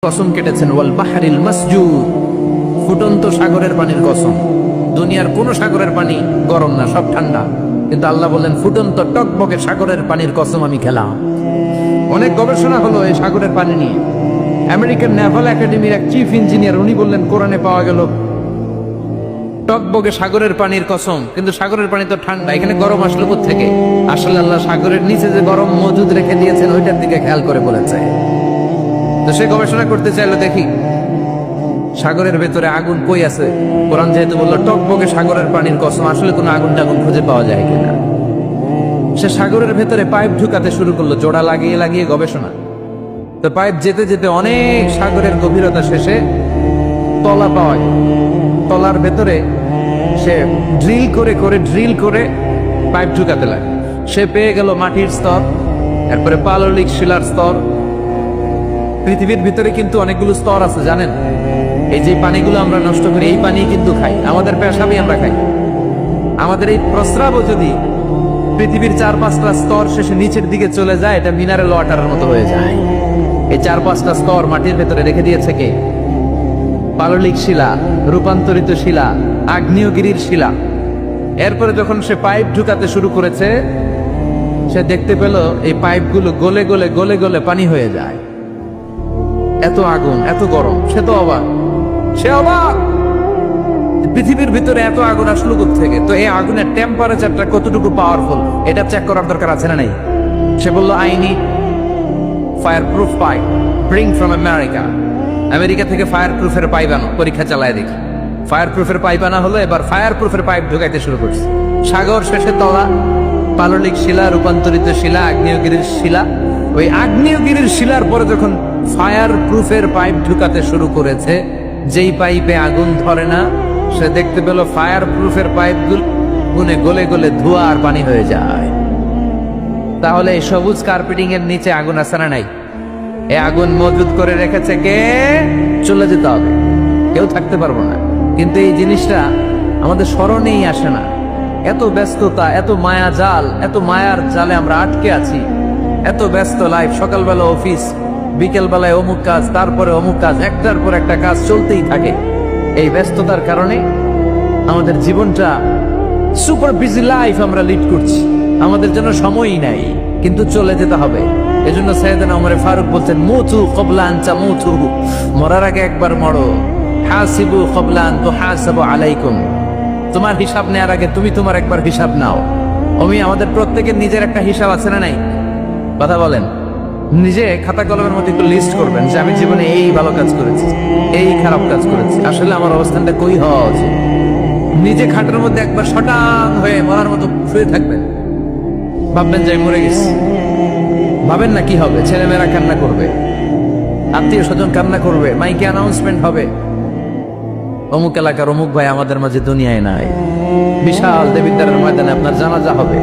কসম কেটেছেন ওয়াল বাহরিল মাসজুদ, ফুটন্ত সাগরের পানির কসম। দুনিয়ার কোন সাগরের পানি গরম না, সব ঠান্ডা, কিন্তু আল্লাহ বললেন ফুটন্ত টকবকে সাগরের পানির কসম আমি খেলাম। অনেক গবেষণা হলো এই সাগরের পানি নিয়ে। আমেরিকান নেভাল একাডেমির এক চিফ ইঞ্জিনিয়ার উনি বললেন কোরআনে পাওয়া গেল টকবকে সাগরের পানির কসম, কিন্তু সাগরের পানি তো ঠান্ডা, এখানে গরম আসলো থেকে। আসলে আল্লাহ সাগরের নিচে যে গরম মজুদ রেখে দিয়েছেন ওইটার দিকে খেয়াল করে বলেছে। তো সে গবেষণা করতে চাইলো, দেখি সাগরের ভেতরে আগুন কই আছে। কোরআন যেহেতু বললো টকবকে সাগরের পানির কসম, আসলে কোনো আগুন টাগুন খুঁজে পাওয়া যায় কিনা। সে সাগরের ভেতরে পাইপ ঢুকাতে শুরু করলো, জোড়া লাগিয়ে লাগিয়ে গবেষণা। তো পাইপ যেতে যেতে অনেক সাগরের গভীরতা শেষে তলা পাওয়া গেল। তলার ভেতরে সে ড্রিল করে পাইপ ঢুকাতে লাগে। সে পেয়ে গেল মাটির স্তর, এরপরে পাললিক শিলার স্তর। পৃথিবীর ভিতরে কিন্তু অনেকগুলো স্তর আছে জানেন। এই যে পানিগুলো আমরা নষ্ট করি, এই পানি কিন্তু খাই, আমাদের পেশাবই আমরা খাই। আমাদের এই প্রস্রাবও যদি পৃথিবীর 4-5টা স্তর শেষে নিচের দিকে চলে যায়, এটা মিনারেল ওয়াটারের মতো হয়ে যায়। এই 4-5টা স্তর মাটির ভেতরে রেখে দিয়েছে কে? পাললিক শিলা, রূপান্তরিত শিলা, আগ্নেয়গিরির শিলা। এরপরে যখন সে পাইপ ঢুকাতে শুরু করেছে, সে দেখতে পেল এই পাইপগুলো গলে গলে গলে গলে পানি হয়ে যায়। এত আগুন, এত গরম। সে অবাক, পৃথিবীর ভিতরে এত আগুন আসলো থেকে। তো এই আগুনের টেম্পারেচারটা কতটুকু পাওয়ারফুল এটা চেক করার দরকার আছে না নাই? সে বলল I need fire proof pipe, bring from America থেকে ফায়ার প্রুফের পাইপ আনো, পরীক্ষা চালায় দেখি। ফায়ার প্রুফের পাইপ আনা হলো, এবার ফায়ার প্রুফের পাইপ ঢুকাইতে শুরু করছে। সাগর শেষে তলা, পাললিক শিলা, রূপান্তরিত শিলা, আগ্নেয়গিরির শিলা। ওই আগ্নেয়গিরির শিলার পরে যখন ফায়ার প্রুফের পাইপ ঢুকাতে শুরু করেছে, যেই পাইপে আগুন ধরে না, সে দেখতে পেল ফায়ার প্রুফের পাইপগুলো গলে গলে ধোঁয়া আর পানি হয়ে যায়। তাহলে এই সবুজ কার্পেটিং এর নিচে আগুন আছে না নাই? এই আগুন মজুদ করে রেখেছে কে? চলে যেতে হবে, কেউ থাকতে পারবো না। কিন্তু এই জিনিসটা আমাদের স্মরণেই আসে না। এত ব্যস্ততা, এত মায়া জাল, এত মায়ার জালে আমরা আটকে আছি। এত ব্যস্ত লাইফ, সকালবেলা অফিস, বিকেল বেলায় অমুক কাজ, তারপরে অমুক কাজ, একটার পর একটা কাজ চলতেই থাকে। এই ব্যস্ততার কারণে আমাদের জীবনটা সুপার বিজি লাইফ আমরা লিড করছি, আমাদের জন্য সময়ই নাই, কিন্তু চলে যেতে হবে। এজন্য সাইয়েদনা ওমর ফারুক বলছেন মুতু ক্বাবলা আন তামুতু, মরার আগে একবার মরো। হাসিবু ক্বাবলা আন তুহাসাবু আলাইকুম, তোমার হিসাব নেওয়ার আগে তুমি তোমার একবার হিসাব নাও। আমাদের প্রত্যেকের নিজের একটা হিসাব আছে না নাই? কথা বলেন। নিজে খাতা কলমের মধ্যে একটু লিস্ট করবেন যে আমি জীবনে এই ভালো কাজ করেছি, এই খারাপ কাজ করেছি, আসলে আমার অবস্থানটা কই হওয়া উচিত। নিজে খাটের মধ্যে একবার শটাং হয়ে মরার মতো শুয়ে থাকবেন, ভাববেন যে মরে গেছি। ভাবেন না কি হবে? ছেলেমেয়েরা কান্না করবে, আত্মীয় স্বজন কান্না করবে, মাইকে অ্যানাউন্সমেন্ট হবে অমুক এলাকার অমুক ভাই আমাদের মাঝে দুনিয়ায় নাই। বিশাল দেবিদ্বারের ময়দানে আপনার জানাজা হবে,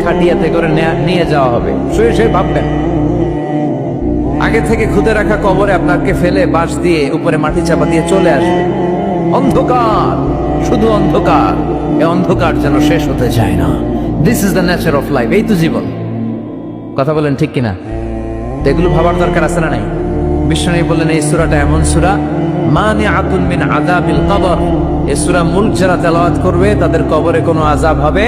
খাটিয়াতে করে নিয়ে যাওয়া হবে। শুয়ে শুয়ে ভাববেন আগে থেকে খুদে রাখা কবরে আপনাকে ফেলে বাঁশ দিয়ে উপরে মাটি চাপা দিয়ে চলে আসবে। অন্ধকার, শুধু অন্ধকার। এই অন্ধকার যেন শেষ হতে চায় না। This is the nature of life. এই তো জীবন। কথা বলেন ঠিক কিনা? এগুলো ভাবার দরকার আছে না নাই? বিশ্বনবী বললেন এই সূরাটা এমন সূরা মানিআতুন মিন আযাবিল কবর। এই সূরা মুলক যারা তেলাওয়াত করবে তাদের কবরে কোনো আযাব হবে